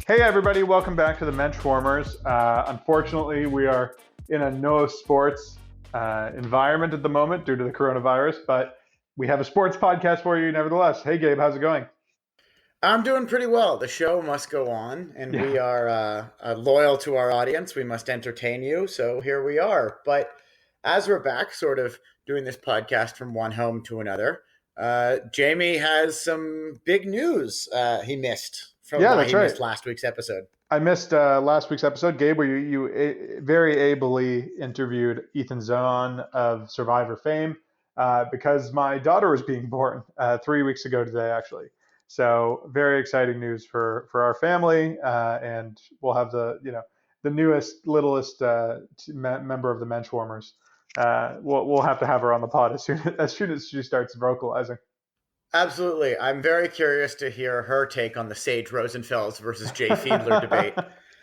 Hey everybody, welcome back to the Benchwarmers. Unfortunately, we are in a no sports environment at the moment due to the coronavirus, but we have a sports podcast for you nevertheless. Hey Gabe, how's it going? I'm doing pretty well. The show must go on, and we Yeah, are loyal to our audience. We must entertain you, so here we are. But as we're back, sort of doing this podcast from one home to another, Jamie has some big news he missed from yeah, why that's he right. missed last week's episode. I missed last week's episode, Gabe, where you very ably interviewed Ethan Zahn of Survivor fame because my daughter was being born 3 weeks ago today, actually. So very exciting news for our family, and we'll have the newest, littlest member of the Menschwarmers. We'll have to have her on the pod as soon as she starts vocalizing. Absolutely. I'm very curious to hear her take on the Sage Rosenfels versus Jay Fiedler debate.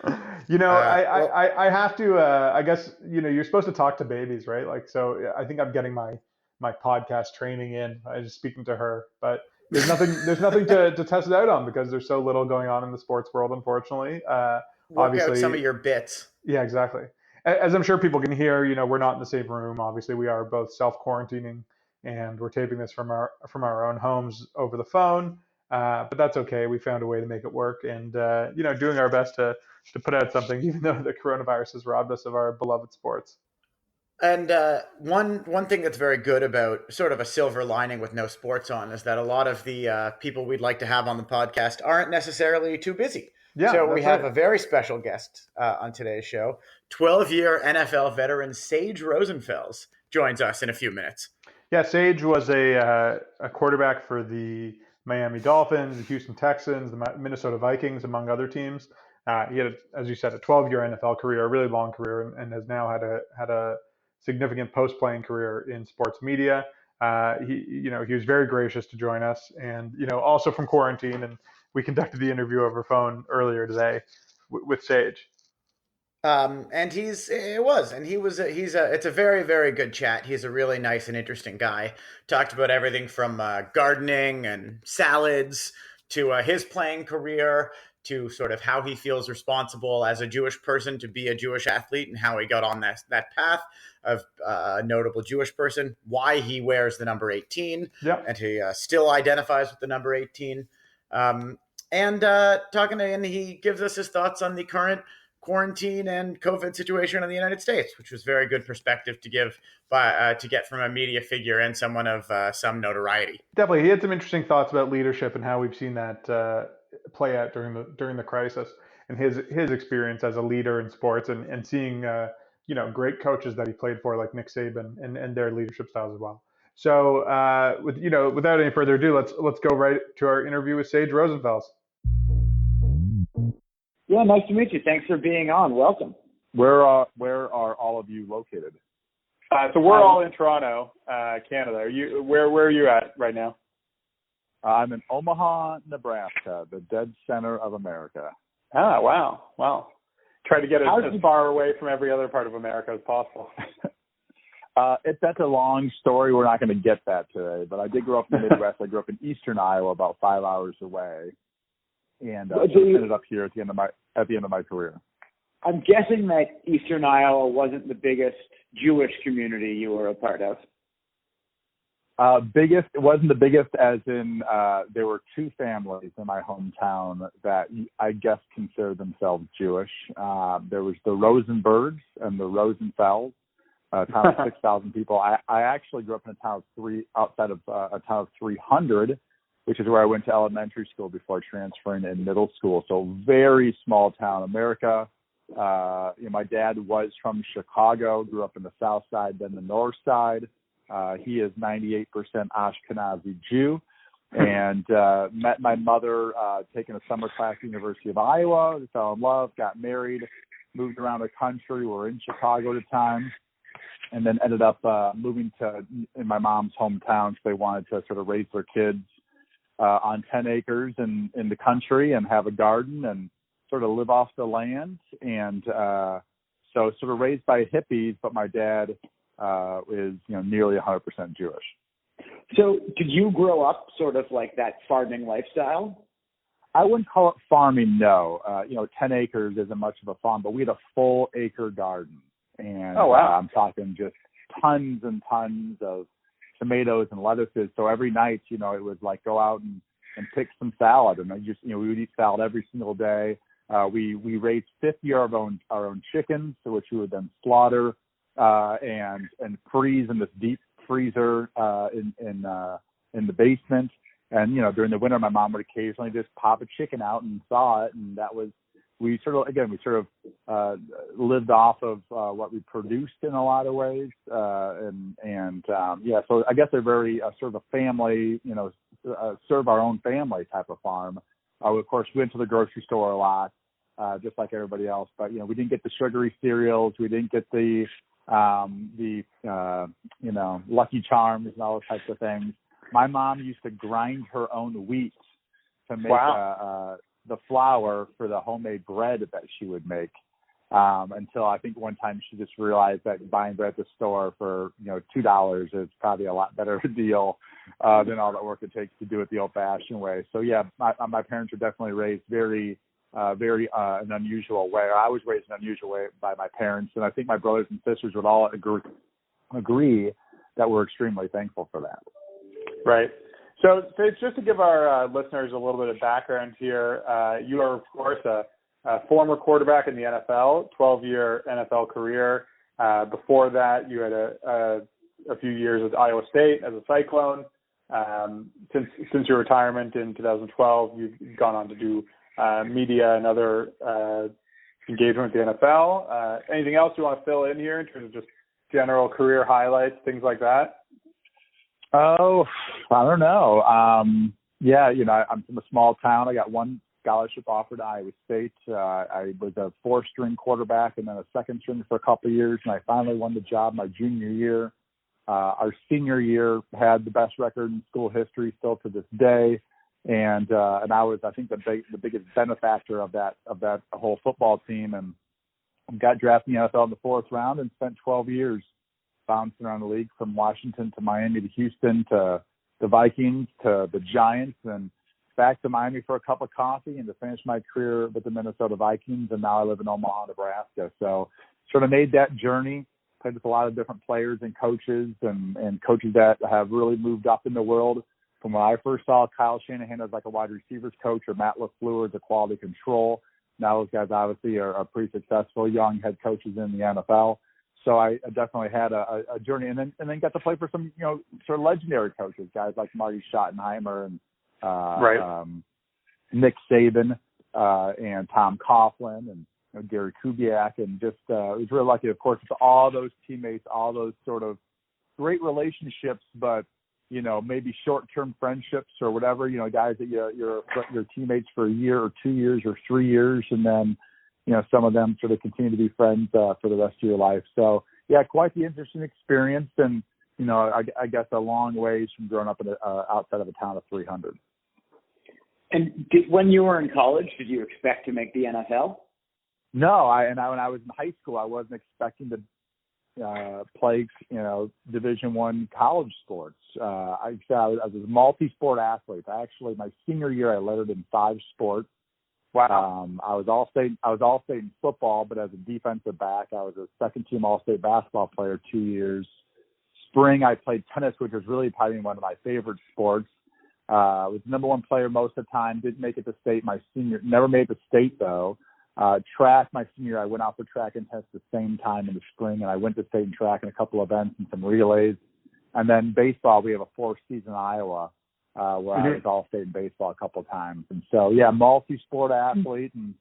Well, I have to. I guess you're supposed to talk to babies, right? Like, so I think I'm getting my podcast training in. I just speaking to her, but there's nothing to test it out on because there's so little going on in the sports world, unfortunately. work out some Obviously, of your bits. yeah, exactly. As I'm sure people can hear, we're not in the same room. Obviously, we are both self quarantining, and we're taping this from our own homes over the phone. But that's okay. We found a way to make it work, and doing our best to put out something, even though the coronavirus has robbed us of our beloved sports. And one thing that's very good about sort of a silver lining with no sports on is that a lot of the people we'd like to have on the podcast aren't necessarily too busy. Yeah, So we that's have right. a very special guest on today's show. 12-year NFL veteran Sage Rosenfels joins us in a few minutes. Yeah, Sage was a quarterback for the Miami Dolphins, the Houston Texans, the Minnesota Vikings, among other teams. He had, as you said, a 12-year NFL career, a really long career, and has now had a significant post-playing career in sports media. He was very gracious to join us, and also from quarantine, and we conducted the interview over phone earlier today with Sage. And it was, and it's a very, very good chat. He's a really nice and interesting guy. Talked about everything from gardening and salads to his playing career to sort of how he feels responsible as a Jewish person to be a Jewish athlete and how he got on that path of a notable Jewish person, why he wears the number 18 Yeah. and he still identifies with the number 18. Um, and he gives us his thoughts on the current quarantine and COVID situation in the United States, which was very good perspective to give to get from a media figure and someone of some notoriety. Definitely, he had some interesting thoughts about leadership and how we've seen that play out during the crisis, and his experience as a leader in sports, and seeing great coaches that he played for like Nick Saban and their leadership styles as well. So without any further ado, let's go right to our interview with Sage Rosenfels. Yeah, nice to meet you. Thanks for being on. Welcome. Where are all of you located? So we're all in Toronto, Canada. Where are you at right now? I'm in Omaha, Nebraska, the dead center of America. Ah, wow. Try to get as far away from every other part of America as possible. That's a long story. We're not going to get that today, but I did grow up in the Midwest. I grew up in eastern Iowa, about 5 hours away, and ended up here at the end of my career. I'm guessing that eastern Iowa wasn't the biggest Jewish community you were a part of. Biggest, it wasn't the biggest as in there were two families in my hometown that I guess consider themselves Jewish. There was the Rosenbergs and the Rosenfels, a town of 6,000 people. I actually grew up in a town of outside of a town of 300, which is where I went to elementary school before transferring in middle school. So very small town, America. My dad was from Chicago, grew up in the south side, then the north side. He is 98% Ashkenazi Jew, and met my mother taking a summer class at the University of Iowa, fell in love, got married, moved around the country. We were in Chicago at the time, and then ended up moving in my mom's hometown because they wanted to sort of raise their kids on 10 acres in the country and have a garden and sort of live off the land. And so sort of raised by hippies, but my dad is nearly 100% Jewish. So did you grow up sort of like that farming lifestyle? I wouldn't call it farming, no. 10 acres isn't much of a farm, but we had a full acre garden. And Oh, wow. I'm talking just tons and tons of tomatoes and lettuces. So every night, it was like go out and pick some salad. And we would eat salad every single day. We raised 50 of our own chickens, which we would then slaughter and freeze in this deep freezer in the basement. And during the winter, my mom would occasionally just pop a chicken out and thaw it, and that was we sort of lived off of what we produced in a lot of ways. So I guess they're very sort of a family, serve our own family type of farm. Of course, we went to the grocery store a lot, just like everybody else. But we didn't get the sugary cereals, we didn't get the Lucky Charms and all those types of things. My mom used to grind her own wheat to make the flour for the homemade bread that she would make. Until I think one time she just realized that buying bread at the store for $2 is probably a lot better deal than all that work it takes to do it the old-fashioned way. So yeah, my parents were definitely raised very an unusual way. I was raised in an unusual way by my parents, and I think my brothers and sisters would all agree that we're extremely thankful for that. Right. So just to give our listeners a little bit of background here, you are, of course, a former quarterback in the NFL, 12-year NFL career. Before that, you had a few years with Iowa State as a Cyclone. Since your retirement in 2012, you've gone on to do media and other engagement with the NFL. Anything else you want to fill in here in terms of just general career highlights, things like that? Oh, I don't know. I'm from a small town. I got one scholarship offered to Iowa State. I was a 4-string quarterback and then a 2nd string for a couple of years, and I finally won the job my junior year. Our senior year had the best record in school history still to this day, and I was, I think, the biggest benefactor of that whole football team, and got drafted in the NFL in the 4th round and spent 12 years bouncing around the league from Washington to Miami to Houston to the Vikings to the Giants and back to Miami for a cup of coffee and to finish my career with the Minnesota Vikings. And now I live in Omaha, Nebraska. So sort of made that journey, played with a lot of different players and coaches and coaches that have really moved up in the world. From when I first saw Kyle Shanahan as like a wide receivers coach or Matt LaFleur as a quality control. Now those guys obviously are pretty successful young head coaches in the NFL. So I definitely had a journey, and then got to play for some sort of legendary coaches, guys like Marty Schottenheimer and Nick Saban and Tom Coughlin and Gary Kubiak, and just was really lucky, of course, with all those teammates, all those sort of great relationships, but maybe short-term friendships or whatever. Guys that you're teammates for a year or 2 years or 3 years, and then some of them sort of continue to be friends for the rest of your life. So, yeah, quite the interesting experience. And, I guess a long ways from growing up in outside of a town of 300. And when you were in college, did you expect to make the NFL? No, when I was in high school, I wasn't expecting to play, Division I college sports. I was a multi-sport athlete. Actually, my senior year, I lettered in 5 sports. Wow. I was all-state in football, but as a defensive back, I was a second-team all-state basketball player 2 years. Spring, I played tennis, which was really probably one of my favorite sports. I was the number 1 player most of the time. Didn't make it to state my senior. Never made it to state though. Track my senior year, I went out for track and test the same time in the spring, and I went to state and track in a couple events and some relays. And then baseball, we have a 4th-season in Iowa. Where I was all-state in baseball a couple of times. And so, yeah, multi-sport athlete, and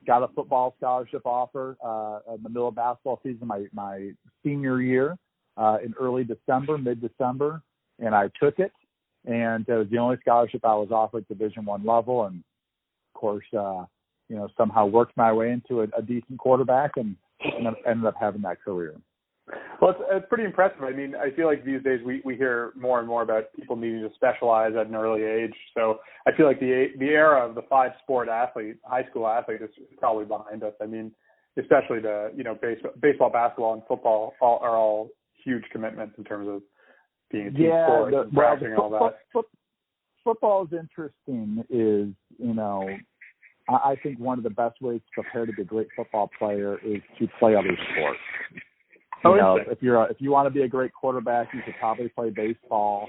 got a football scholarship offer in the middle of basketball season my senior year in mid-December, and I took it. And it was the only scholarship I was offered at Division I level, and, of course, somehow worked my way into a decent quarterback and ended up having that career. Well, it's pretty impressive. I mean, I feel like these days we hear more and more about people needing to specialize at an early age. So I feel like the era of the 5-sport athlete, high school athlete, is probably behind us. I mean, especially baseball, basketball, and football are all huge commitments in terms of being a team sport and practicing all that. Football is interesting. Is I think one of the best ways to prepare to be a great football player is to play other sports. If you want to be a great quarterback, you should probably play baseball.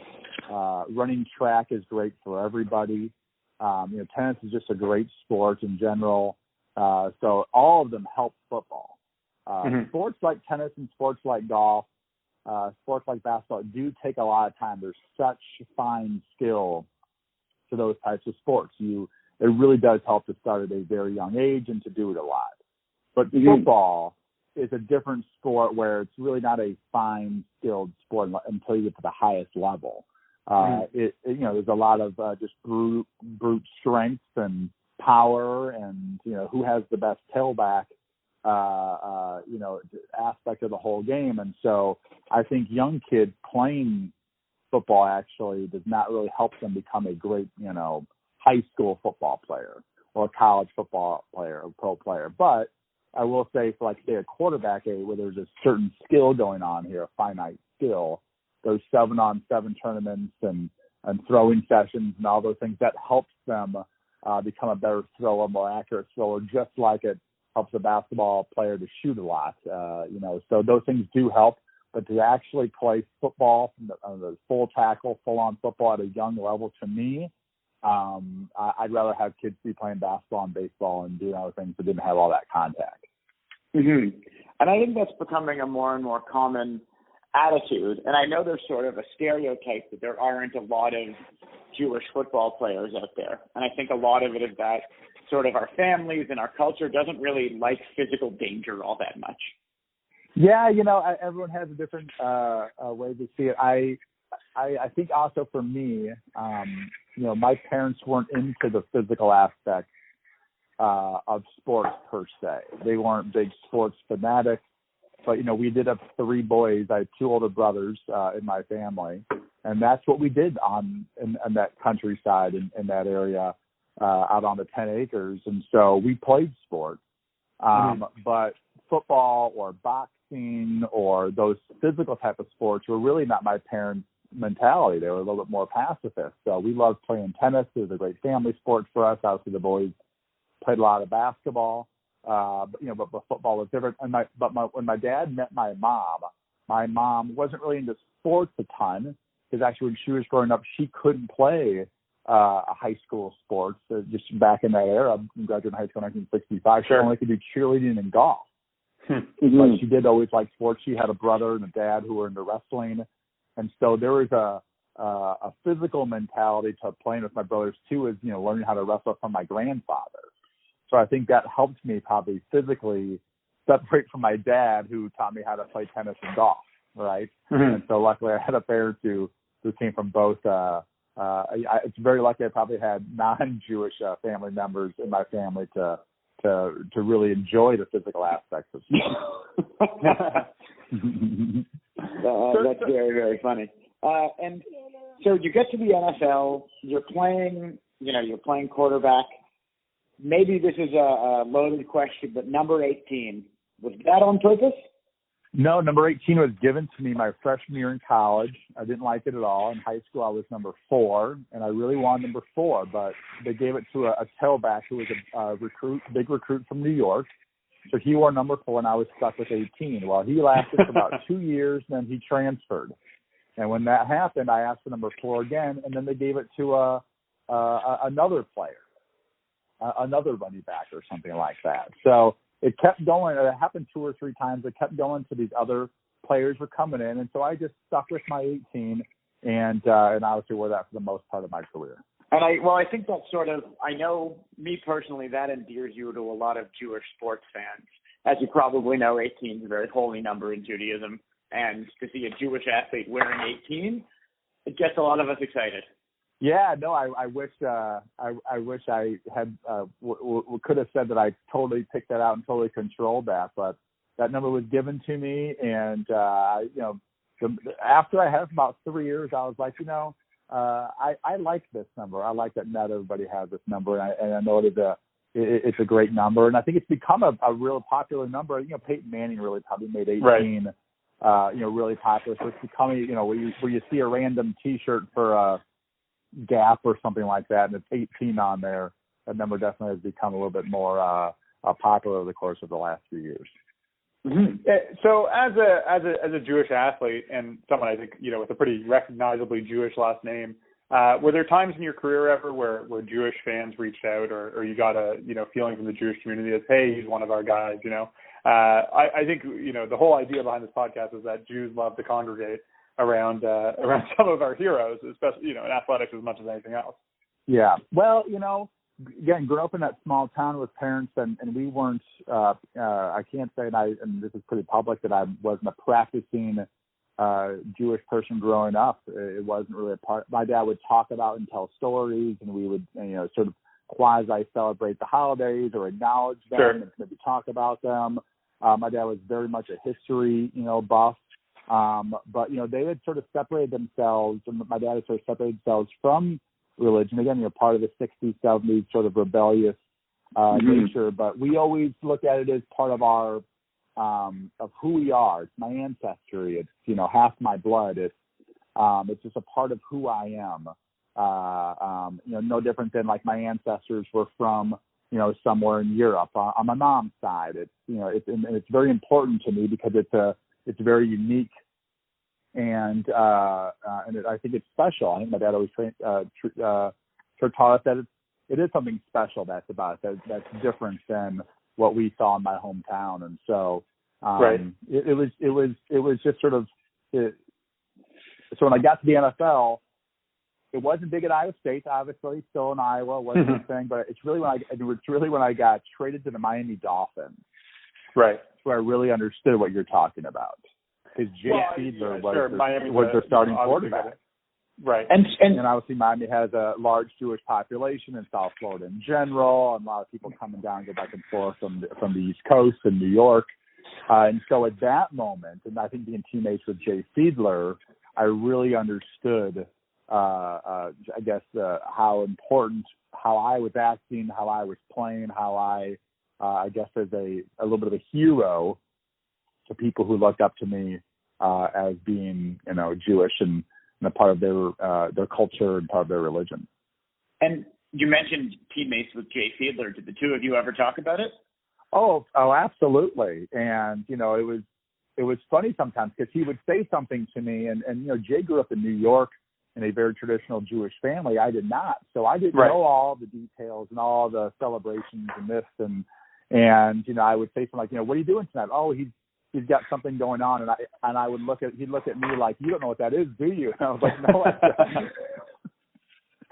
Running track is great for everybody. Tennis is just a great sport in general. So all of them help football. Sports like tennis and sports like golf, sports like basketball do take a lot of time. There's such fine skill to those types of sports. It really does help to start at a very young age and to do it a lot. But football is a different sport where it's really not a fine skilled sport until you get to the highest level. There's a lot of just brute strength and power and, who has the best tailback, aspect of the whole game. And so I think young kids playing football actually does not really help them become a great, high school football player or a college football player or pro player. But I will say for say a quarterback where there's a certain skill going on here, a finite skill, those 7-on-7 tournaments and throwing sessions and all those things, that helps them become a better thrower, more accurate thrower, just like it helps a basketball player to shoot a lot. So those things do help. But to actually play football, the full tackle, full-on football at a young level, to me, I'd rather have kids be playing basketball and baseball and doing other things that didn't have all that contact. And I think that's becoming a more and more common attitude. And I know there's sort of a stereotype that there aren't a lot of Jewish football players out there. And I think a lot of it is that sort of our families and our culture doesn't really like physical danger all that much. Yeah, everyone has a different way to see it. I think also for me, my parents weren't into the physical aspect of sports per se. They weren't big sports fanatics, but we did have 3 boys. I had 2 older brothers in my family, and that's what we did in that countryside in that area out on the 10 acres. And so we played sports, but football or boxing or those physical type of sports were really not my parents' mentality. They were a little bit more pacifist. So we loved playing tennis. It was a great family sport for us. Obviously, the boys played a lot of basketball, but football was different. When my dad met my mom wasn't really into sports a ton, because actually when she was growing up, she couldn't play a high school sports. Just back in that era, graduated high school in 1965, she only could do cheerleading and golf. But she did always like sports. She had a brother and a dad who were into wrestling. And so there was a physical mentality to playing with my brothers too, is, learning how to wrestle from my grandfather. So I think that helped me probably physically separate from my dad, who taught me how to play tennis and golf, right? And so luckily I had a parent who came from both. It's very lucky I probably had non-Jewish family members in my family to really enjoy the physical aspects of sports. That's very, very funny. And so you get to the NFL, you're playing quarterback. Maybe this is a loaded question, but number 18, was that on purpose? No, number 18 was given to me my freshman year in college. I didn't like it at all. In high school, I was number 4, and I really wanted number 4, but they gave it to a tailback who was a big recruit from New York. So he wore number 4, and I was stuck with 18. Well, he lasted for about 2 years, and then he transferred. And when that happened, I asked for number 4 again, and then they gave it to another player, another running back or something like that. So it kept going. It happened 2 or 3 times. It kept going to these other players were coming in, and so I just stuck with my 18, and obviously wore that for the most part of my career. And I think that's sort of, I know me personally, that endears you to a lot of Jewish sports fans. As you probably know, 18 is a very holy number in Judaism, and to see a Jewish athlete wearing 18, it gets a lot of us excited. Yeah, no, I wish I had could have said that I totally picked that out and totally controlled that, but that number was given to me, and after I had it for about 3 years, I was like, I like this number. I like that not everybody has this number, and I know it's a great number, and I think it's become a real popular number. Peyton Manning really probably made 18, right. Really popular. So it's becoming, where you see a random T-shirt for Gap or something like that, and it's 18 on there. that number definitely has become a little bit more popular over the course of the last few years. Mm-hmm. So as a Jewish athlete and someone I think with a pretty recognizably Jewish last name, were there times in your career ever where Jewish fans reached out or you got a feeling from the Jewish community that, hey, he's one of our guys? I think the whole idea behind this podcast is that Jews love to congregate around some of our heroes, especially in athletics as much as anything else. Yeah. Well, again, grew up in that small town with parents, and we weren't. I can't say, and this is pretty public, that I wasn't a practicing Jewish person growing up. It wasn't really a part. My dad would talk about and tell stories, and we would, sort of quasi celebrate the holidays or acknowledge them Sure. and maybe talk about them. My dad was very much a history, buff. But they had sort of separated themselves, and my dad had sort of separated themselves from religion. Again, part of the 60s, 70s sort of rebellious nature, but we always look at it as part of our of who we are. It's my ancestry. It's half my blood. It's just a part of who I am. No different than like my ancestors were from somewhere in Europe on my mom's side. It's very important to me because it's very unique. And I think it's special. I think my dad always taught us that it is something special that's different than what we saw in my hometown. And so right. it was just sort of so when I got to the NFL, it wasn't big at Iowa State, obviously, still in Iowa, wasn't a thing, but it's really when I got traded to the Miami Dolphins. Right. Where I really understood what you're talking about. Because Jay Fiedler was their starting quarterback. Right. And obviously Miami has a large Jewish population in South Florida in general, and a lot of people coming down and go back and forth from the East Coast and New York. And so at that moment, and I think being teammates with Jay Fiedler, I really understood, how important, how I was acting, how I was playing, how I guess as a little bit of a hero to people who looked up to me as being, Jewish and a part of their culture and part of their religion. And you mentioned teammates with Jay Fiedler. Did the two of you ever talk about it? Oh, absolutely. And it was funny sometimes because he would say something to me, and Jay grew up in New York in a very traditional Jewish family. I did not, so I didn't know all the details and all the celebrations and this and I would say something like, what are you doing tonight? Oh, he's got something going on, and I would he'd look at me like, you don't know what that is, do you? And I was like, no, I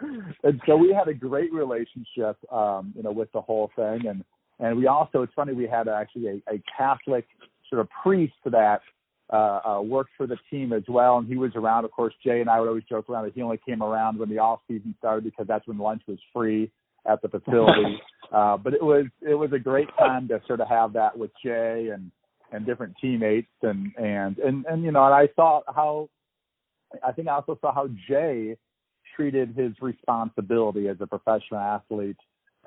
don't. And so we had a great relationship, with the whole thing, and we also, it's funny, we had actually a Catholic sort of priest that worked for the team as well, and he was around. Of course, Jay and I would always joke around that he only came around when the off season started because that's when lunch was free at the facility. But it was a great time to sort of have that with Jay and different teammates and I saw how, I think I also saw how Jay treated his responsibility as a professional athlete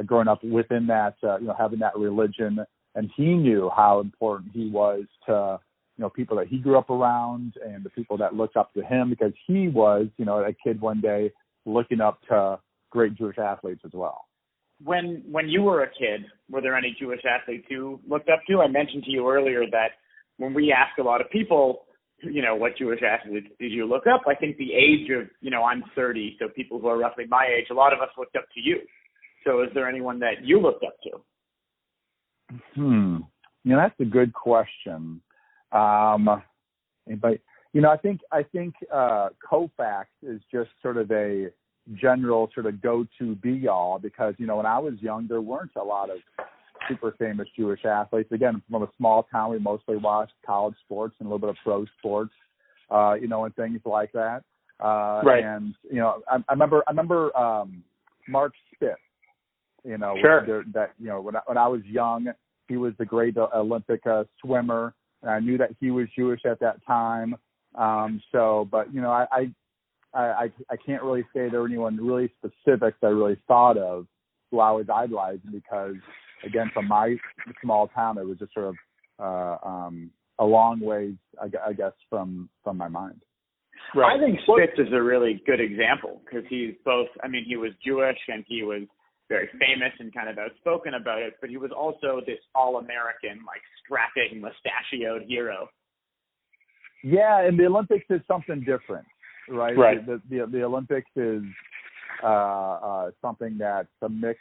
growing up within that, having that religion, and he knew how important he was to, people that he grew up around and the people that looked up to him, because he was, a kid one day looking up to great Jewish athletes as well. When you were a kid, were there any Jewish athletes you looked up to? I mentioned to you earlier that when we ask a lot of people, what Jewish athletes did you look up, I think the age of, I'm 30, so people who are roughly my age, a lot of us looked up to you. So is there anyone that you looked up to? That's a good question. But I think Koufax is just sort of a general sort of go-to be-all because, when I was young, there weren't a lot of super famous Jewish athletes. Again, from a small town, we mostly watched college sports and a little bit of pro sports, and things like that. Right. And, I remember Mark Spitz, Sure. When I was young, he was the great Olympic swimmer, and I knew that he was Jewish at that time. I can't really say there were anyone really specific that I really thought of who I was idolizing because, again, from my small town, it was just sort of a long ways, I guess, from my mind. Right. I think Spitz is a really good example because he's both, he was Jewish and he was very famous and kind of outspoken about it, but he was also this all-American, like strapping, mustachioed hero. Yeah, and the Olympics is something different, right? Right. The Olympics is something that's a mix.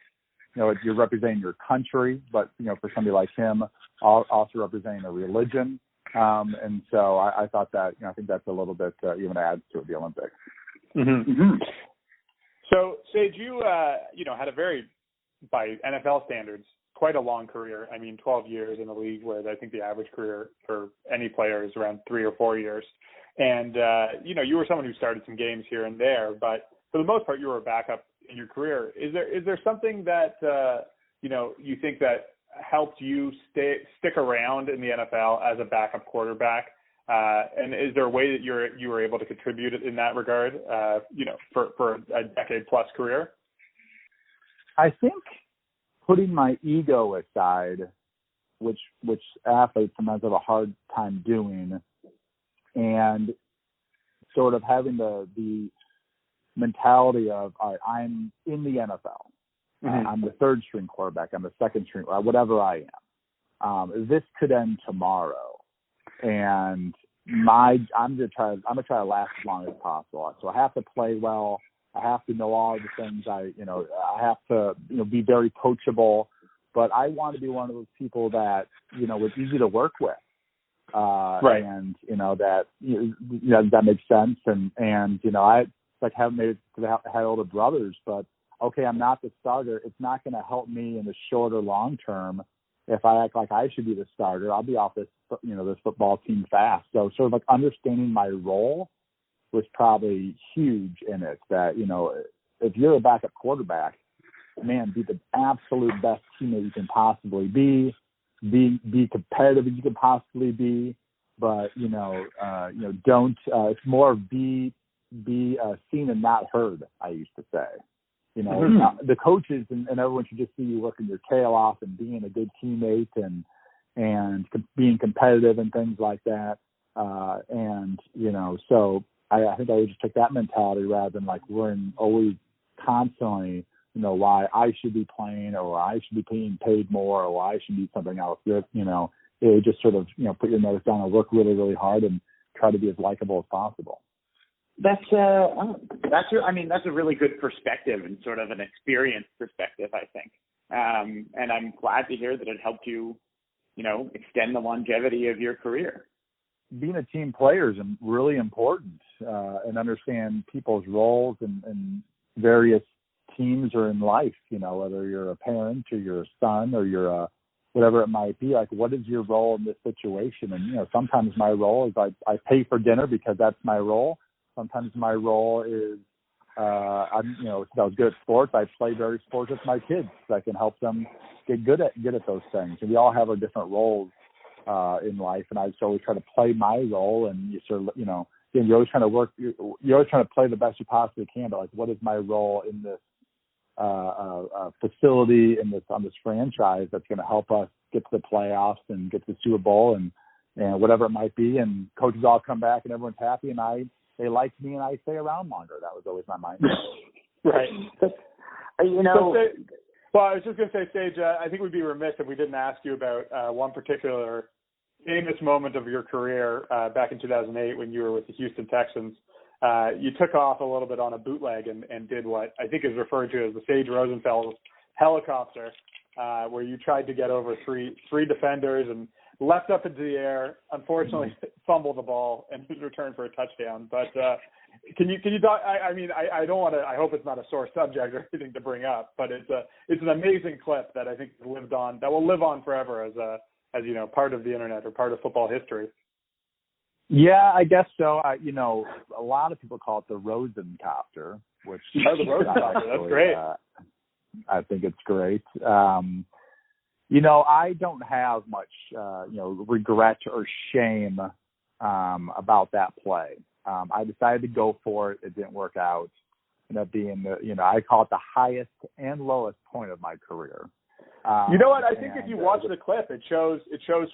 You're representing your country, but for somebody like him, also representing a religion. And so I thought that I think that's a little bit even adds to the Olympics. Mm-hmm. Mm-hmm. So, Sage, you had a very, by NFL standards, quite a long career. I mean, 12 years in the league, where I think the average career for any player is around 3 or 4 years. And, you were someone who started some games here and there, but for the most part, you were a backup in your career. Is there something that, you think that helped you stick around in the NFL as a backup quarterback? And is there a way that you were able to contribute in that regard, for a decade-plus career? I think putting my ego aside, which athletes sometimes have a hard time doing, and sort of having the mentality of, all right, I'm in the NFL. Mm-hmm. I'm the third string quarterback. I'm the second string, whatever I am. This could end tomorrow, and I'm gonna try to last as long as possible. So I have to play well. I have to know all the things. I have to be very coachable. But I want to be one of those people that was easy to work with. Right. And that makes sense. And I haven't made it to had older brothers, but okay, I'm not the starter. It's not going to help me in the short or long term if I act like I should be the starter. I'll be off this football team fast. So sort of like understanding my role was probably huge in it. That if you're a backup quarterback, man, be the absolute best teammate you can possibly be. Be competitive as you can possibly be, but don't. It's more be seen and not heard. I used to say. Mm-hmm. The coaches and everyone should just see you working your tail off and being a good teammate and being competitive and things like that. So I think I would just take that mentality rather than like worrying always constantly, why I should be playing or I should be being paid more or I should do something else. It would just sort of, put your nose down and work really, really hard and try to be as likable as possible. That's a really good perspective and sort of an experience perspective, I think. And I'm glad to hear that it helped you, extend the longevity of your career. Being a team player is really important, and understand people's roles in various teams or in life, whether you're a parent or you're a son or you're a whatever it might be, like what is your role in this situation? And, sometimes my role is I pay for dinner because that's my role. Sometimes my role is, since I was good at sports, I play various sports with my kids so I can help them get good at those things. And we all have our different roles in life, and I just always try to play my role. And you sort of, you're always trying to work. You're always trying to play the best you possibly can. But like, what is my role in this facility on this franchise that's going to help us get to the playoffs and get to the Super Bowl and whatever it might be. And coaches all come back and everyone's happy, and they like me and I stay around longer. That was always my mindset. Right. Well, I was just going to say, Sage, I think we'd be remiss if we didn't ask you about one particular famous moment of your career back in 2008 when you were with the Houston Texans. You took off a little bit on a bootleg and did what I think is referred to as the Sage Rosenfels helicopter, where you tried to get over three defenders and leapt up into the air, unfortunately fumbled the ball and was returned for a touchdown. But can you talk? I don't want to. I hope it's not a sore subject or anything to bring up, but it's an amazing clip that I think that will live on forever as part of the internet or part of football history. Yeah, I guess so. A lot of people call it the Rosencopter, which the Rosencopter. That's great. I think it's great. I don't have much, regret or shame about that play. I decided to go for it. It didn't work out. Ended up being I call it the highest and lowest point of my career. You know what? I think if you watch the clip, it shows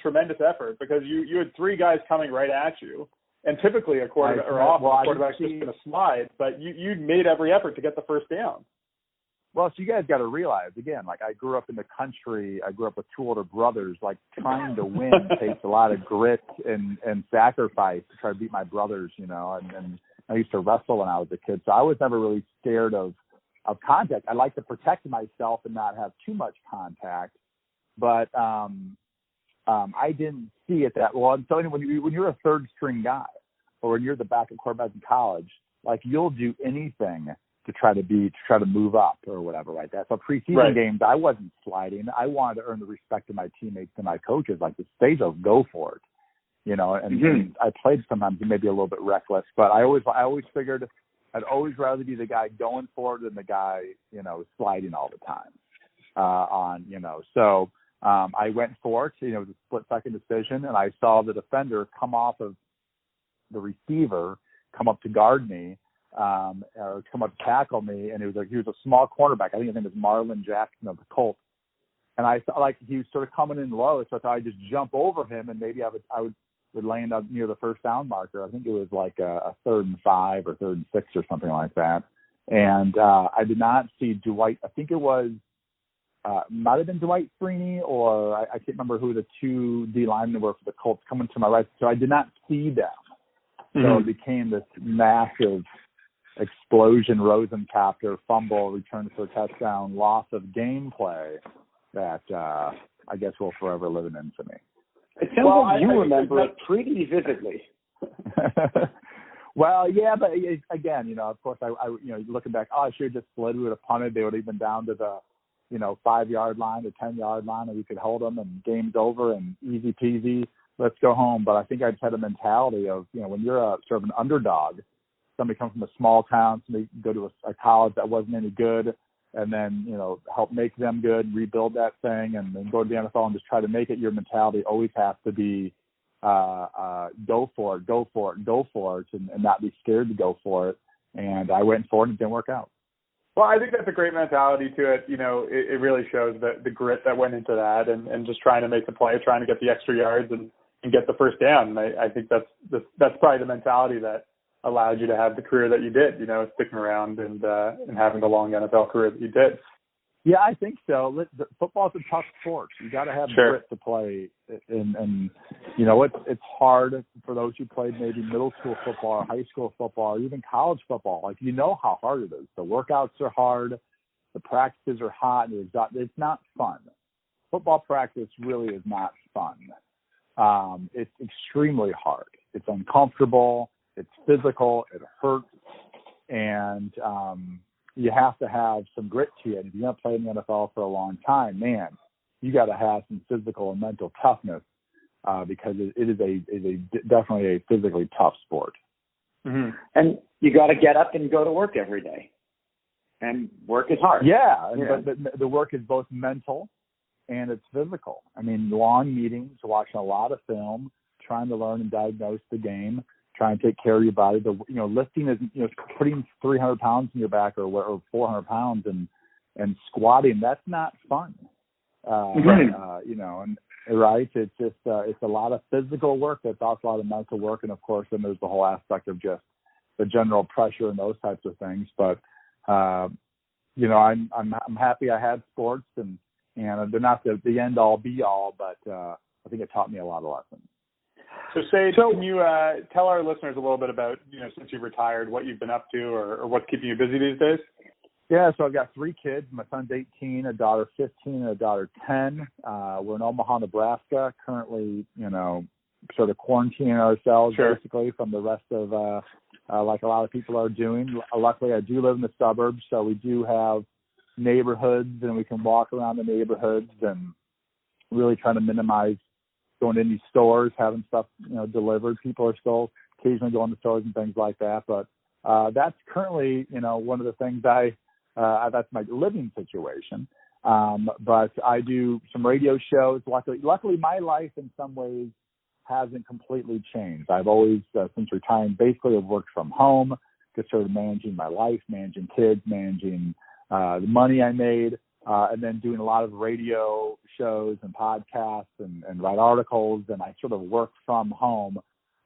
tremendous effort because you had three guys coming right at you, and typically a quarterback's just going to slide, but you made every effort to get the first down. Well, so you guys got to realize, again, like I grew up in the country. I grew up with two older brothers. Like trying to win takes a lot of grit and sacrifice to try to beat my brothers, you know, and I used to wrestle when I was a kid. So I was never really scared of contact. I like to protect myself and not have too much contact. But I didn't see it that well. I'm telling you, when you're a third string guy or when you're the backup quarterback in college, like you'll do anything to try to move up or whatever like that. So preseason games, I wasn't sliding. I wanted to earn the respect of my teammates and my coaches. Like the stage, I'll go for it, you know. And I played sometimes maybe a little bit reckless, but I always figured I'd always rather be the guy going for it than the guy, you know, sliding all the time. So I went for it. You know, it was a split-second decision, and I saw the defender come off of the receiver, come up to guard me. Or come up to tackle me, and he was a small cornerback. I think his name was Marlon Jackson of the Colts. And I thought like he was sort of coming in low, so I thought I'd just jump over him, and maybe I would land up near the first down marker. I think it was like a 3rd and 5 or 3rd and 6 or something like that. And I did not see Dwight. I think it was might have been Dwight Freeney, or I can't remember who the two D linemen were for the Colts coming to my right. So I did not see them. So it became this massive explosion, Rosencopter, fumble, return for a touchdown, loss of gameplay that I guess will forever live in infamy. It sounds like you remember it pretty vividly. Well, yeah, but again, you know, of course, I you know, looking back, I should have just slid. We would have punted. They would have been down to the, you know, 5-yard line or 10-yard line, and we could hold them, and game's over, and easy peasy, let's go home. But I think I just had a mentality of, you know, when you're a sort of an underdog, somebody comes from a small town, somebody go to a college that wasn't any good, and then, you know, help make them good, rebuild that thing, and then go to the NFL and just try to make it. Your mentality always has to be go for it, and not be scared to go for it. And I went for it, and it didn't work out. Well, I think that's a great mentality to it. You know, it really shows the grit that went into that, and just trying to make the play, trying to get the extra yards and get the first down. I think that's probably the mentality that allowed you to have the career that you did, you know, sticking around and having the long NFL career that you did. Yeah, I think so. Football's a tough sport. You got to have grit to play, and you know, it's hard for those who played maybe middle school football or high school football or even college football. Like, you know how hard it is. The workouts are hard, the practices are hot, and it's not fun. Football practice really is not fun. It's extremely hard. It's uncomfortable. It's physical. It hurts, and you have to have some grit to you. And if you're going to play in the NFL for a long time, man, you got to have some physical and mental toughness because it is definitely a physically tough sport. Mm-hmm. And you got to get up and go to work every day, and work is hard. Yeah. But the work is both mental and it's physical. I mean, long meetings, watching a lot of film, trying to learn and diagnose the game, trying to take care of your body. Lifting is, you know, putting 300 pounds in your back or 400 pounds and squatting. That's not fun. You know, and right. It's just, it's a lot of physical work. That's also a lot of mental work. And of course, then there's the whole aspect of just the general pressure and those types of things. But, you know, I'm happy I had sports and they're not the end all be all, but I think it taught me a lot of lessons. So, Sage, can you tell our listeners a little bit about, you know, since you've retired, what you've been up to or what's keeping you busy these days? Yeah, so I've got 3 kids. My son's 18, a daughter 15, and a daughter 10. We're in Omaha, Nebraska, currently, you know, sort of quarantining ourselves basically from the rest of, like a lot of people are doing. Luckily, I do live in the suburbs, so we do have neighborhoods, and we can walk around the neighborhoods and really trying to minimize going to any stores, having stuff, you know, delivered. People are still occasionally going to stores and things like that. But that's currently, you know, one of the things that's my living situation. But I do some radio shows. Luckily, my life in some ways hasn't completely changed. I've always, since retiring, basically have worked from home, just sort of managing my life, managing kids, managing the money I made. And then doing a lot of radio shows and podcasts and write articles. And I sort of work from home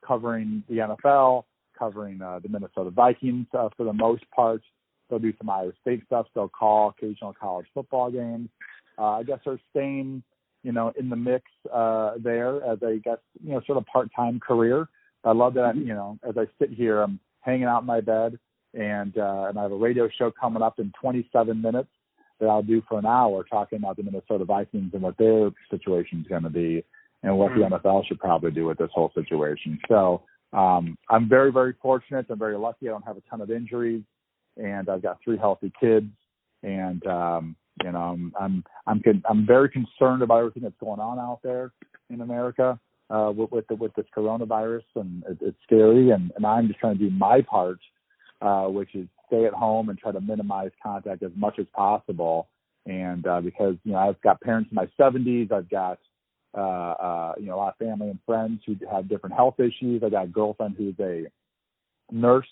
covering the NFL, covering the Minnesota Vikings for the most part, Still do some Iowa State stuff. Still call occasional college football games. I guess are staying, in the mix there as a, sort of part-time career. I love that, as I sit here, I'm hanging out in my bed, and I have a radio show coming up in 27 minutes that I'll do for an hour talking about the Minnesota Vikings and what their situation is going to be and what the NFL should probably do with this whole situation. So I'm very, very fortunate. I'm very lucky. I don't have a ton of injuries, and I've got 3 healthy kids. And I'm very concerned about everything that's going on out there in America with this coronavirus, and it's scary. And I'm just trying to do my part, which is stay at home and try to minimize contact as much as possible. And because I've got parents in my 70s, I've got a lot of family and friends who have different health issues. I got a girlfriend who's a nurse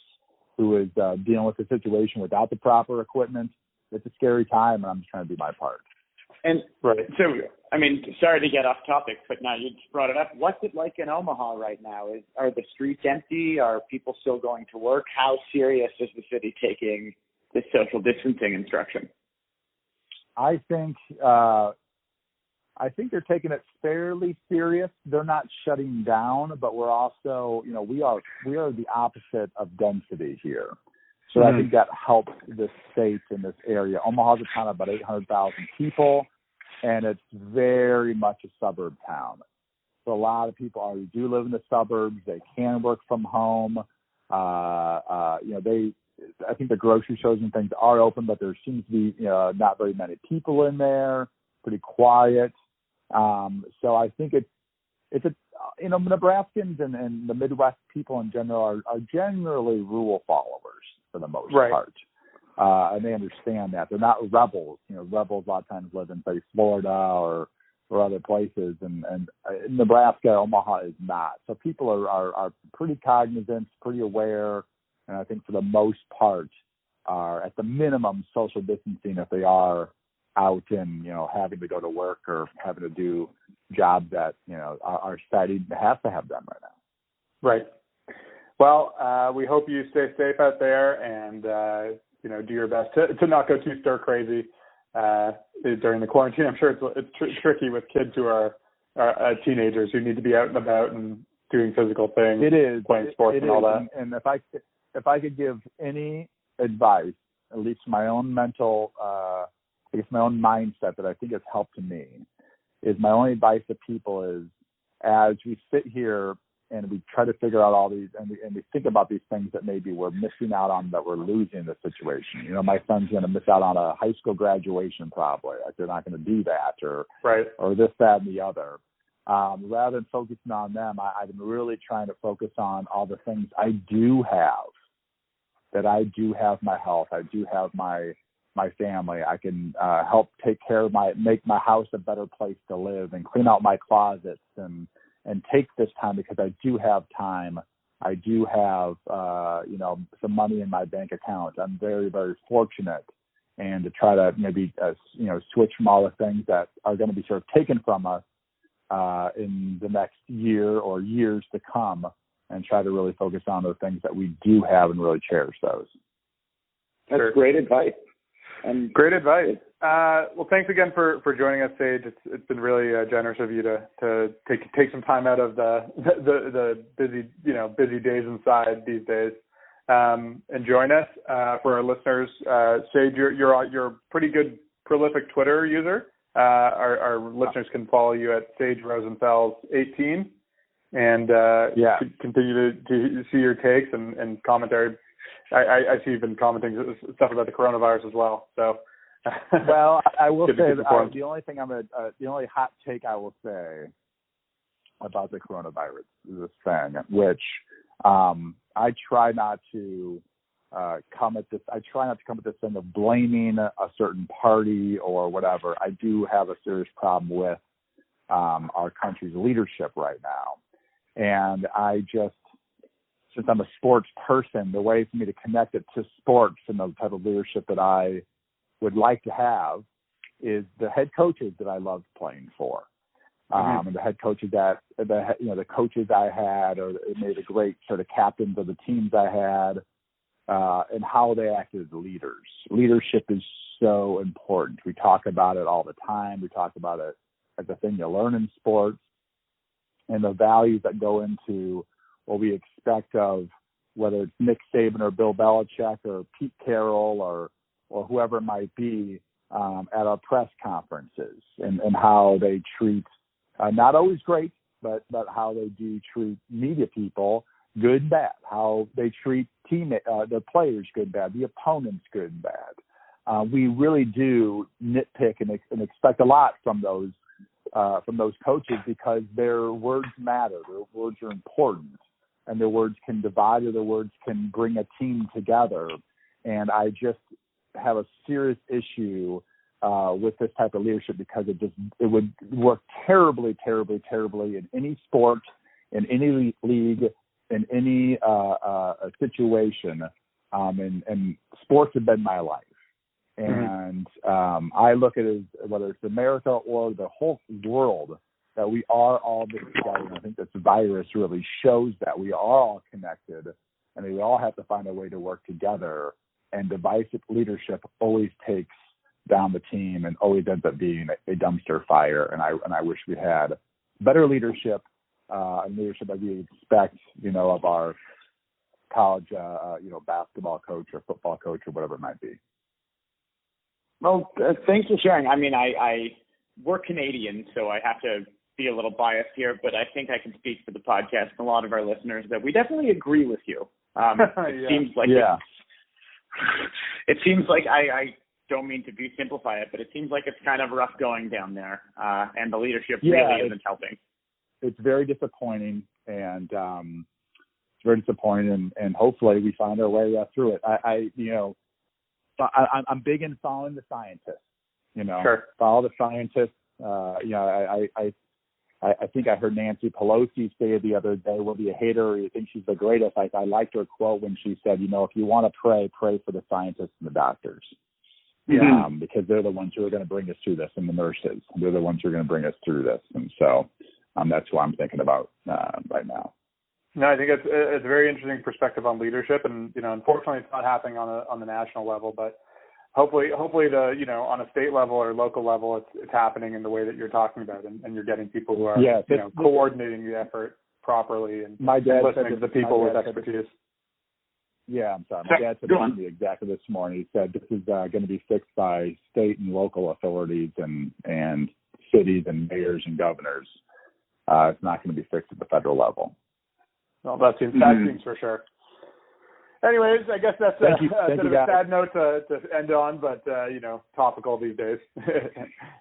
who is dealing with the situation without the proper equipment. It's a scary time, and I'm just trying to do my part. And so, sorry to get off topic, but now you just brought it up. What's it like in Omaha right now? Are the streets empty? Are people still going to work? How serious is the city taking this social distancing instruction? I think they're taking it fairly serious. They're not shutting down, but we're also, we are the opposite of density here. So I think that helps this state in this area. Omaha's a town of about 800,000 people, and it's very much a suburb town. So a lot of people already do live in the suburbs. They can work from home. I think the grocery stores and things are open, but there seems to be not very many people in there. Pretty quiet. So I think it's Nebraskans and the Midwest people in general are generally rule followers for the most part. And they understand that. They're not rebels. Rebels a lot of times live in, say, Florida or other places. And Nebraska, Omaha is not. So people are pretty cognizant, pretty aware, and I think for the most part are at the minimum social distancing if they are out and, having to go to work or having to do jobs that, our society has to have done right now. Right. Well, we hope you stay safe out there and, do your best to not go too stir crazy during the quarantine. I'm sure it's tricky with kids who are teenagers who need to be out and about and doing physical things. It is. Playing sports and all that. And if I could give any advice, at least my own mental, my own mindset that I think has helped me, is my only advice to people is as we sit here and we try to figure out all these, and we think about these things that maybe we're missing out on, that we're losing the situation. My son's going to miss out on a high school graduation probably. Like they're not going to do that or this, that, and the other. Rather than focusing on them, I've been really trying to focus on all the things I do have, that I do have my health. I do have my family. I can help take care of make my house a better place to live and clean out my closets and take this time because I do have time. I do have, some money in my bank account. I'm very, very fortunate. And to try to maybe, switch from all the things that are going to be sort of taken from us in the next year or years to come, and try to really focus on the things that we do have and really cherish those. That's great advice. Great advice. Well, thanks again for joining us, Sage. It's been really generous of you to take some time out of the busy days inside these days and join us. For our listeners, Sage, you're a pretty good prolific Twitter user. Our listeners can follow you at Sage Rosenfels 18 and continue to see your takes and commentary. I see you've been commenting stuff about the coronavirus as well. So, well, I will say that the only hot take I will say about the coronavirus is this thing, which I try not to come at this. I try not to come at this thing of blaming a certain party or whatever. I do have a serious problem with our country's leadership right now, and I just. Since I'm a sports person, the way for me to connect it to sports and the type of leadership that I would like to have is the head coaches that I loved playing for, and the head coaches the coaches I had, or maybe the great sort of captains of the teams I had, and how they act as leaders. Leadership is so important. We talk about it all the time. We talk about it as a thing you learn in sports, and the values that go into what we expect of whether it's Nick Saban or Bill Belichick or Pete Carroll or whoever it might be at our press conferences, and how they treat, not always great, but how they do treat media people, good and bad, how they treat the players, good and bad, the opponents, good and bad. We really do nitpick and expect a lot from those coaches, because their words matter. Their words are important, and their words can divide, or their words can bring a team together. And I just have a serious issue with this type of leadership, because it would work terribly, terribly, terribly in any sport, in any league, in any situation. And sports have been my life. And I look at it as, whether it's America or the whole world, that we are all this together. And I think this virus really shows that we are all connected, and we all have to find a way to work together. And divisive leadership always takes down the team and always ends up being a dumpster fire. And I wish we had better leadership, and leadership that we expect, of our college, basketball coach or football coach or whatever it might be. Well, thanks for sharing. I mean, we're Canadian, so I have to be a little biased here, but I think I can speak for the podcast and a lot of our listeners that we definitely agree with you. It seems like it seems like I don't mean to simplify it, but it seems like it's kind of rough going down there, and the leadership really isn't helping. It's very disappointing, and it's very disappointing, and hopefully we find our way through it. I'm big in following the scientists. Sure. Follow the scientists. I think I heard Nancy Pelosi say the other day, whether you hate her or you think she's the greatest, I liked her quote when she said, if you want to pray for the scientists and the doctors. Because they're the ones who are going to bring us through this, and the nurses. They're the ones who are going to bring us through this. And so that's what I'm thinking about right now. No, I think it's a very interesting perspective on leadership, and unfortunately, it's not happening on the national level, but hopefully, the on a state level or local level, it's happening in the way that you're talking about, and you're getting people who are coordinating the effort properly and listening to the people with expertise. Yeah, I'm sorry. My dad said to me exactly this morning. He said this is going to be fixed by state and local authorities and cities and mayors and governors. It's not going to be fixed at the federal level. Well, that seems for sure. Anyways, I guess that's a bit of a sad note to end on, but topical these days.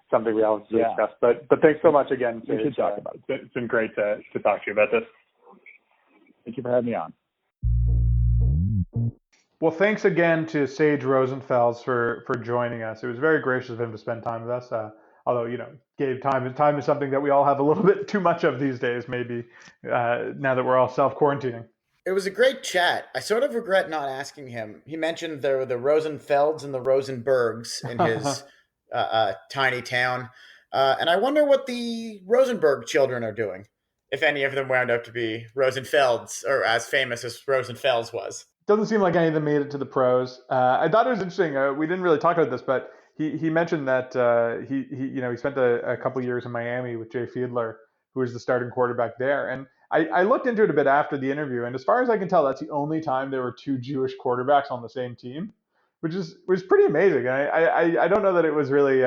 Something we always discuss. But thanks so much again. We should talk about it. It's been great to talk to you about this. Thank you for having me on. Well, thanks again to Sage Rosenfels for joining us. It was very gracious of him to spend time with us. Although, gave time is something that we all have a little bit too much of these days, maybe, now that we're all self-quarantining. It was a great chat. I sort of regret not asking him. He mentioned the Rosenfels and the Rosenbergs in his tiny town. And I wonder what the Rosenberg children are doing, if any of them wound up to be Rosenfelds, or as famous as Rosenfels was. Doesn't seem like any of them made it to the pros. I thought it was interesting. We didn't really talk about this, but he mentioned that he spent a couple years in Miami with Jay Fiedler, who was the starting quarterback there. And I looked into it a bit after the interview, and as far as I can tell, that's the only time there were two Jewish quarterbacks on the same team, which was pretty amazing. I don't know that it was really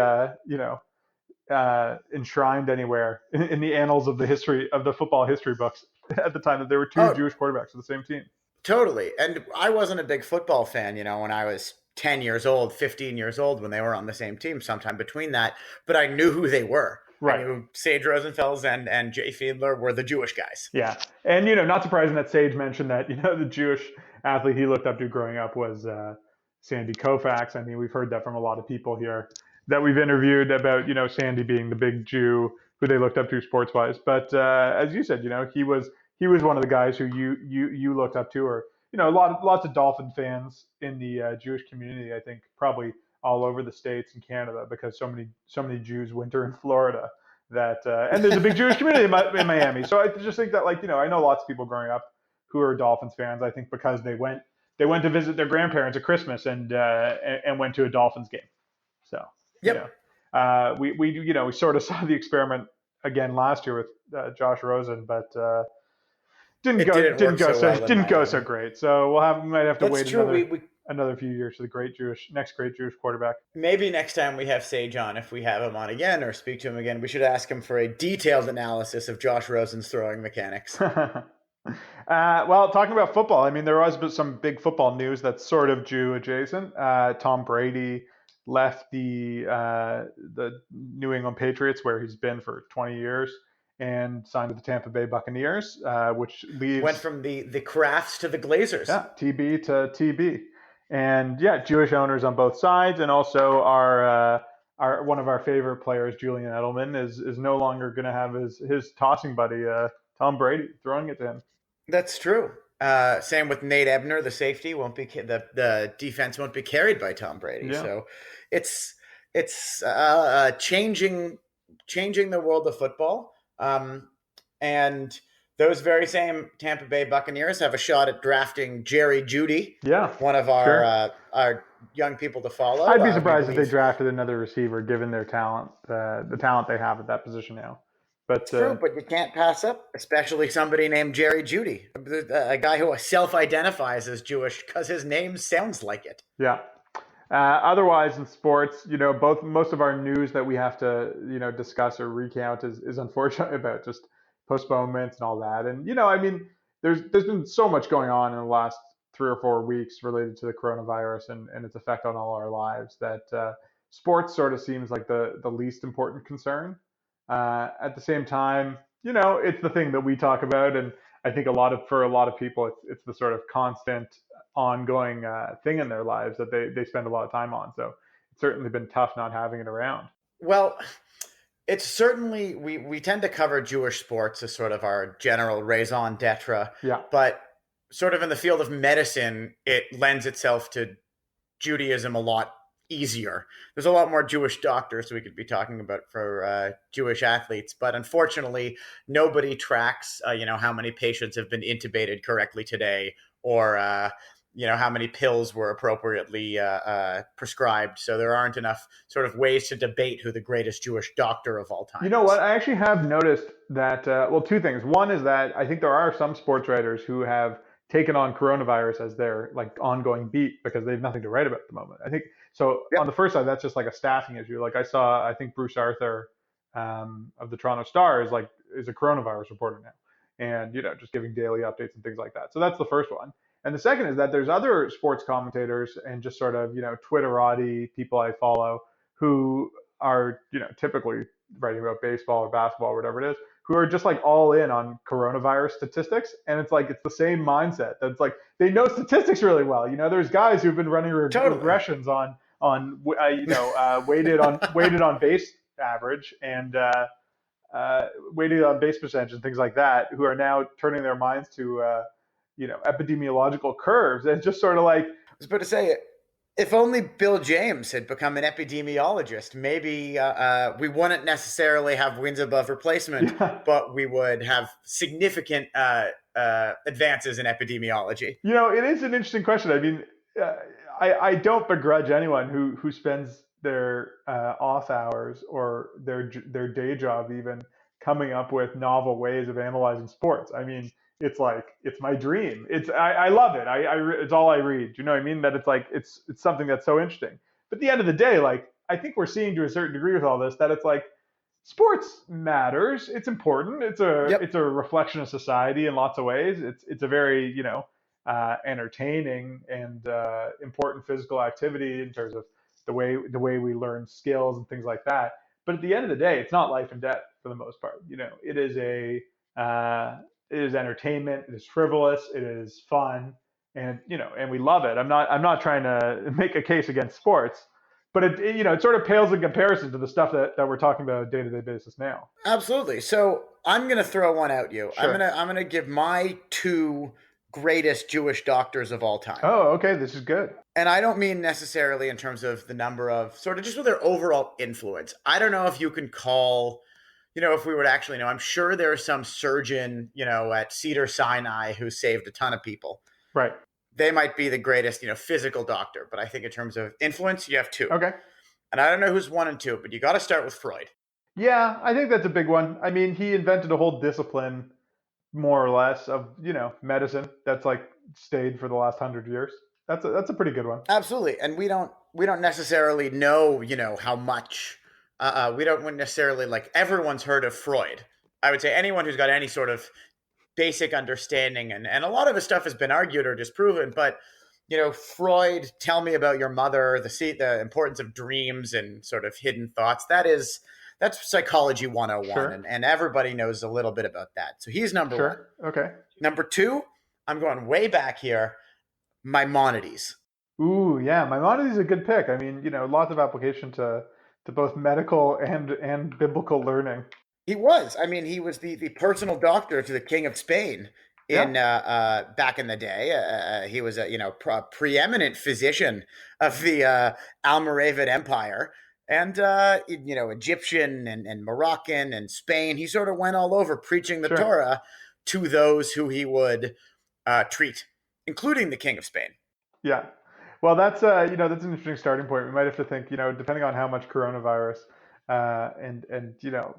enshrined anywhere in the annals of the football history books at the time that there were two Jewish quarterbacks on the same team. Totally. And I wasn't a big football fan, when I was 10 years old, 15 years old, when they were on the same team, sometime between that. But I knew who they were. Right. I knew Sage Rosenfels and Jay Fiedler were the Jewish guys. Yeah. And, not surprising that Sage mentioned that, the Jewish athlete he looked up to growing up was Sandy Koufax. I mean, we've heard that from a lot of people here that we've interviewed about, Sandy being the big Jew who they looked up to sports-wise. But as you said, he was one of the guys who you looked up to, or lots of Dolphin fans in the Jewish community. I think probably all over the States and Canada, because so many Jews winter in Florida. And there's a big Jewish community in Miami. So I just think that I know lots of people growing up who are Dolphins fans. I think because they went they went to visit their grandparents at Christmas and went to a Dolphins game. So, Yep. we sort of saw the experiment again last year with Josh Rosen, but didn't It go didn't work so well in didn't go so Miami. great. So we might have to That's wait true. another few years for the next great Jewish quarterback. Maybe next time we have Sage on, if we have him on again or speak to him again, we should ask him for a detailed analysis of Josh Rosen's throwing mechanics. Well, talking about football, I mean, there was some big football news that's sort of Jew adjacent. Tom Brady left the New England Patriots, where he's been for 20 years, and signed with the Tampa Bay Buccaneers, which leaves went from the Crafts to the Glazers. Yeah, TB to TB, and yeah, Jewish owners on both sides, and also our one of our favorite players, Julian Edelman, is no longer going to have his tossing buddy Tom Brady throwing it to him. That's true. Same with Nate Ebner, the safety won't be the defense won't be carried by Tom Brady. Yeah. So it's changing the world of football. And those very same Tampa Bay Buccaneers have a shot at drafting Jerry Jeudy, one of our young people to follow. I'd be surprised if they drafted another receiver, given their talent, the talent they have at that position now. But true, but you can't pass up, especially somebody named Jerry Jeudy, a guy who self-identifies as Jewish because his name sounds like it. Yeah. Otherwise, in sports, most of our news that we have to, discuss or recount is unfortunately about just postponements and all that. And, I mean, there's been so much going on in the last 3 or 4 weeks related to the coronavirus and its effect on all our lives that sports sort of seems like the least important concern. At the same time, it's the thing that we talk about, and I think for a lot of people, it's the sort of constant, ongoing thing in their lives that they spend a lot of time on. So it's certainly been tough not having it around. Well, it's certainly we tend to cover Jewish sports as sort of our general raison d'etre. Yeah. But sort of in the field of medicine, it lends itself to Judaism a lot easier. There's a lot more Jewish doctors we could be talking about for Jewish athletes, but unfortunately, nobody tracks, how many patients have been intubated correctly today, or how many pills were appropriately prescribed. So there aren't enough sort of ways to debate who the greatest Jewish doctor of all time. You know what? I actually have noticed that. Two things. One is that I think there are some sports writers who have taken on coronavirus as their ongoing beat because they have nothing to write about at the moment. I think so. Yep. On the first side, that's just like a staffing issue. I think Bruce Arthur of the Toronto Star is a coronavirus reporter now, and just giving daily updates and things like that. So that's the first one. And the second is that there's other sports commentators and just sort of Twitterati people I follow who are typically writing about baseball or basketball or whatever it is, who are just all in on coronavirus statistics. And it's the same mindset. That's they know statistics really well. There's guys who've been running regressions on weighted on base average and weighted on base percentage and things like that, who are now turning their minds to epidemiological curves. And just sort of I was about to say, if only Bill James had become an epidemiologist, maybe we wouldn't necessarily have wins above replacement, but we would have significant advances in epidemiology. It is an interesting question. I mean, I don't begrudge anyone who spends their off hours or their day job even coming up with novel ways of analyzing sports. I mean, it's my dream. I love it. It's all I read. You know what I mean? That it's something that's so interesting. But at the end of the day, I think we're seeing to a certain degree with all this that it's sports matters. It's important. It's a reflection of society in lots of ways. It's a very entertaining and important physical activity in terms of the way we learn skills and things like that. But at the end of the day, it's not life and death for the most part. It is entertainment. It is frivolous. It is fun, and we love it. I'm not trying to make a case against sports, but it sort of pales in comparison to the stuff that we're talking about on a day-to-day basis now. Absolutely. So I'm going to throw one at you. Sure. I'm going to give my 2 greatest Jewish doctors of all time. Oh, okay. This is good. And I don't mean necessarily in terms of the number of, sort of just with their overall influence. I don't know if you can call, if we were to actually know, I'm sure there's some surgeon, at Cedar Sinai who saved a ton of people. Right. they might be the greatest, physical doctor. But I think in terms of influence, you have two. Okay. And I don't know who's 1 and 2, but you got to start with Freud. Yeah, I think that's a big one. I mean, he invented a whole discipline, more or less, of medicine that's like stayed for the last 100 years. That's a pretty good one. Absolutely, and we don't necessarily know, how much. We don't necessarily like everyone's heard of Freud. I would say anyone who's got any sort of basic understanding, and a lot of his stuff has been argued or disproven, but Freud, tell me about your mother, the importance of dreams and sort of hidden thoughts. That's psychology 101, Sure. and everybody knows a little bit about that. So he's number one. Sure. Okay. Number two, I'm going way back here, Maimonides. Ooh, yeah, Maimonides is a good pick. I mean, lots of application to both medical and biblical learning. He was. I mean, he was the personal doctor to the King of Spain in back in the day. He was a preeminent physician of the Almoravid Empire, and Egyptian and Moroccan and Spain. He sort of went all over preaching the Sure. Torah to those who he would treat, including the King of Spain. Yeah. Well, that's an interesting starting point. We might have to think, depending on how much coronavirus and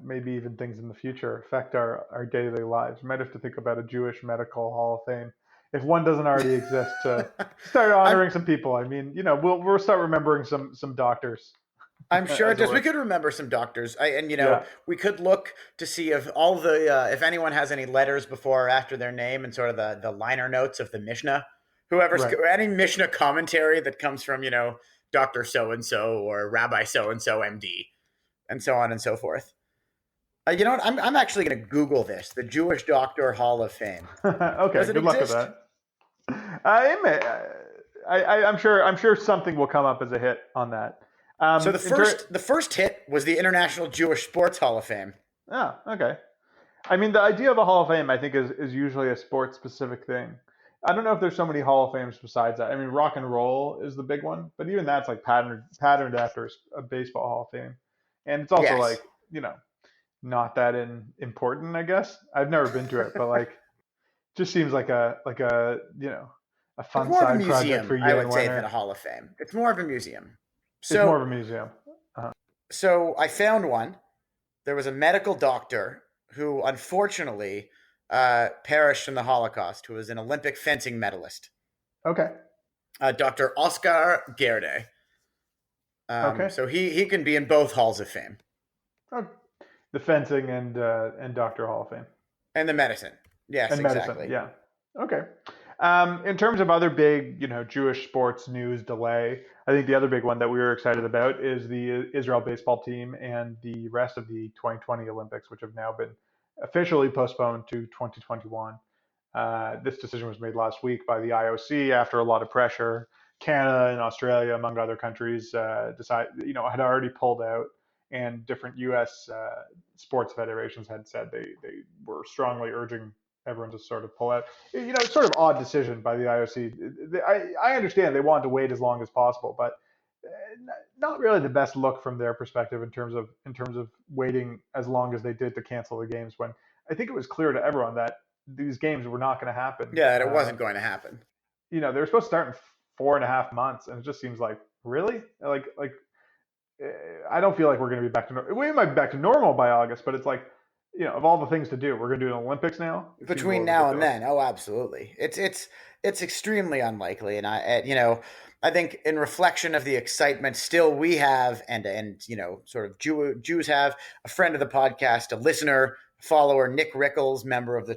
maybe even things in the future affect our daily lives. We might have to think about a Jewish Medical Hall of Fame, if one doesn't already exist, to start honoring some people. I mean, we'll start remembering some doctors. I'm sure as it does. it We were. could remember some doctors, Yeah. we could look to see if all the if anyone has any letters before or after their name and sort of the liner notes of the Mishnah. Right. Any Mishnah commentary that comes from Doctor So and So or Rabbi So and So MD, and so on and so forth. You know what? I'm actually going to Google this: the Jewish Doctor Hall of Fame. Okay. Does it Good luck with exist? that. I'm sure something will come up as a hit on that. So the first hit was the International Jewish Sports Hall of Fame. Oh, okay. I mean, the idea of a Hall of Fame, I think, is usually a sports-specific thing. I don't know if there's so many Hall of Fames besides that. I mean, rock and roll is the big one, but even that's like patterned after a baseball Hall of Fame, and it's also Yes. like not that important, I guess. I've never been to it, but like, just seems like a a fun It's more of a side project for museum, you I and would say, Werner. than a Hall of Fame. It's more of a museum. It's more of a museum. So I found one. There was a medical doctor who unfortunately perished in the Holocaust, who was an Olympic fencing medalist, Okay. Dr. Oscar Gerde. Okay. So he can be in both halls of fame. Oh, the fencing and Doctor Hall of Fame. And the medicine. Yes, And exactly. medicine, yeah. Okay. In terms of other big, Jewish sports news delay, I think the other big one that we were excited about is the Israel baseball team and the rest of the 2020 Olympics, which have now been officially postponed to 2021. This decision was made last week by the IOC after a lot of pressure. Canada and Australia, among other countries, had already pulled out, and different U.S. Sports federations had said they were strongly urging everyone to sort of pull out. It's sort of odd decision by the IOC. I understand they want to wait as long as possible, but not really the best look from their perspective in terms of waiting as long as they did to cancel the games, when I think it was clear to everyone that these games were not going to happen. Yeah, it wasn't going to happen. They were supposed to start in 4.5 months, and it just seems like, really, like I don't feel like we're going to be back to normal. We might be back to normal by August, but it's like, of all the things to do, we're going to do an Olympics now. Between now and then. Oh, absolutely. It's extremely unlikely. And I think in reflection of the excitement still we have, and sort of Jews have, a friend of the podcast, a listener, follower, Nick Rickles, member of the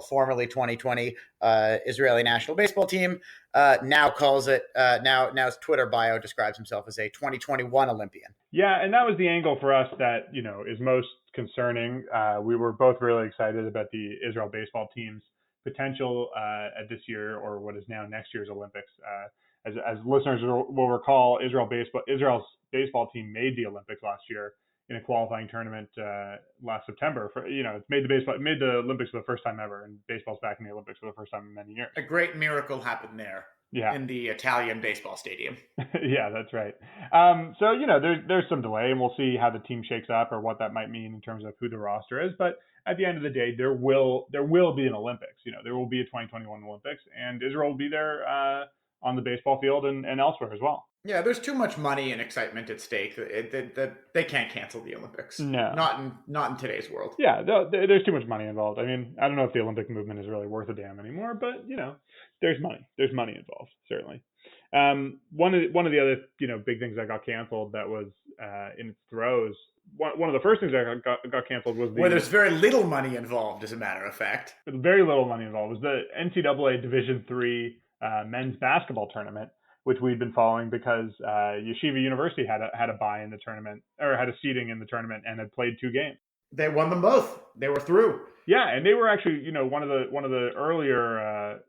formerly 2020 Israeli national baseball team, now calls it, now his Twitter bio describes himself as a 2021 Olympian. Yeah, and that was the angle for us that, is most concerning. We were both really excited about the Israel baseball team's potential at this year, or what is now next year's Olympics. As listeners will recall, Israel's baseball team made the Olympics last year in a qualifying tournament last September. It made the Olympics for the first time ever, and baseball's back in the Olympics for the first time in many years. A great miracle happened there. in the Italian baseball stadium. Yeah, that's right. So, you know, there's some delay, and we'll see how the team shakes up or what that might mean in terms of who the roster is. But at the end of the day, there will be an Olympics. You know, there will be a 2021 Olympics, and Israel will be there on the baseball field and elsewhere as well. Yeah, there's too much money and excitement at stake. They can't cancel the Olympics. No, not in today's world. Yeah, there's too much money involved. I mean, I don't know if the Olympic movement is really worth a damn anymore, but you know, there's money. There's money involved, certainly. One of the other, you know, big things that got canceled that was in its throes. One of the first things that got canceled was where there's very little money involved, as a matter of fact. Very little money involved was the NCAA Division III men's basketball tournament, which we'd been following because Yeshiva University had a bye in the tournament, or had a seeding in the tournament, and had played 2 games. They won them both. They were through. Yeah, and they were actually, you know, one of the earlier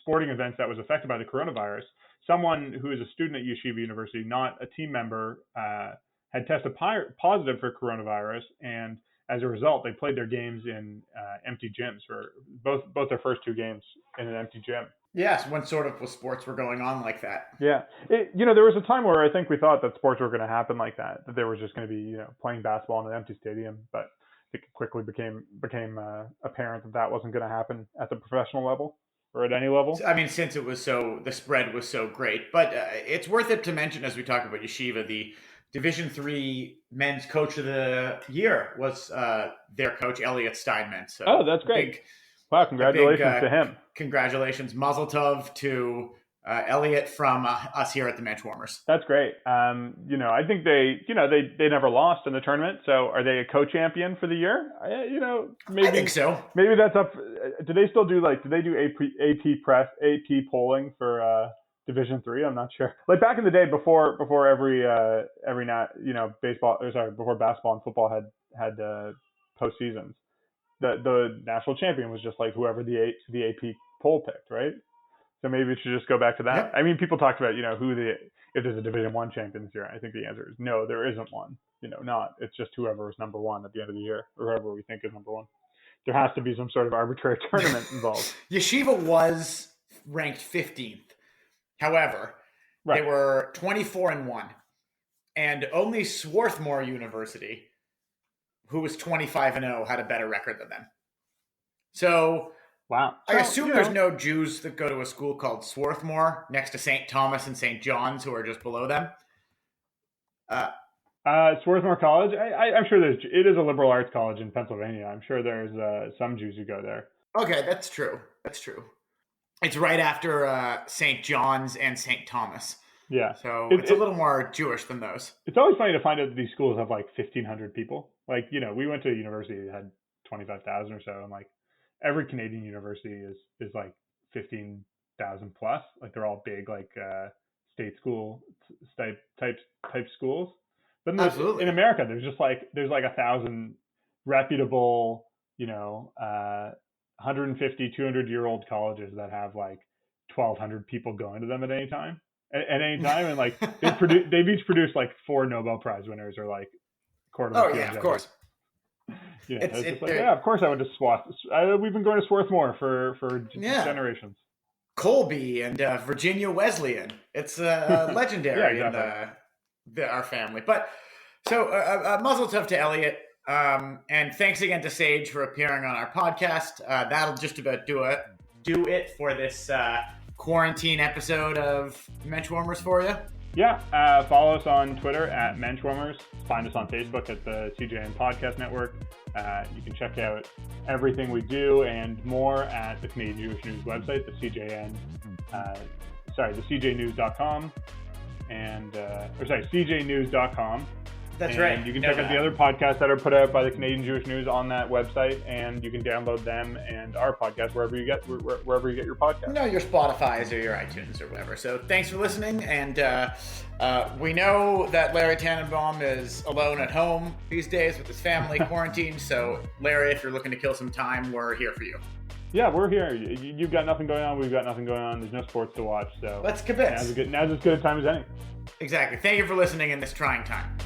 sporting events that was affected by the coronavirus. Someone who is a student at Yeshiva University, not a team member, had tested positive for coronavirus, and as a result, they played their games in empty gyms for both their first 2 games in an empty gym. Yes, when sort of sports were going on like that. Yeah. You know, there was a time where I think we thought that sports were going to happen like that there was just going to be, you know, playing basketball in an empty stadium, but it quickly became apparent that wasn't going to happen at the professional level or at any level. I mean, since the spread was so great, but it's worth it to mention as we talk about Yeshiva, the Division III men's coach of the year was their coach, Elliot Steinman. So that's great. Wow, congratulations to him. Congratulations. Mazel tov to Elliot from us here at the Benchwarmers. That's great. You know, I think they never lost in the tournament. So are they a co-champion for the year? You know, maybe. I think so. Maybe that's up. Do they still do AP polling for Division III? I'm not sure. Like back in the day before every night, you know, before basketball and football had postseasons. The national champion was just like whoever the AP poll picked, right? So maybe we should just go back to that. Yep. I mean, people talked about, you know, if there's a Division I champion this year. I think the answer is no, there isn't one. You know, it's just whoever is number 1 at the end of the year, or whoever we think is number 1. There has to be some sort of arbitrary tournament involved. Yeshiva was ranked 15th. However, They were 24-1, and only Swarthmore University, who was 25-0, had a better record than them. So, wow. I assume there's no Jews that go to a school called Swarthmore next to St. Thomas and St. John's who are just below them. Swarthmore College, I'm sure it is a liberal arts college in Pennsylvania. I'm sure there's some Jews who go there. Okay, that's true. It's right after St. John's and St. Thomas. Yeah. So it's a little more Jewish than those. It's always funny to find out that these schools have like 1,500 people. Like, you know, we went to a university that had 25,000 or so, and like every Canadian university is like 15,000 plus. Like they're all big, like state school type schools. But in America, there's like 1,000 reputable, you know, 150, 200-year-old colleges that have like 1,200 people going to them at any time. And like they've each produced like 4 Nobel Prize winners or like quarter. Oh yeah, of course. Yeah, of course I went to Swarthmore. We've been going to Swarthmore for generations. Colby and Virginia Wesleyan. It's legendary in our family. But so mazel tov to Elliot, and thanks again to Sage for appearing on our podcast. That'll just about do it for this quarantine episode of Benchwarmers for you. Yeah, follow us on Twitter at Benchwarmers. Find us on Facebook at the CJN Podcast Network. You can check out everything we do and more at the Canadian Jewish News website, the CJnews.com, CJnews.com. That's and right. You can check out the other podcasts that are put out by the Canadian Jewish News on that website, and you can download them and our podcast wherever you get your podcast. No, your Spotify's or your iTunes or whatever. So thanks for listening, and we know that Larry Tannenbaum is alone at home these days with his family quarantined. So Larry, if you're looking to kill some time, we're here for you. Yeah, we're here. You've got nothing going on. We've got nothing going on. There's no sports to watch. So let's kibitz. Now's as good a time as any. Exactly. Thank you for listening in this trying time.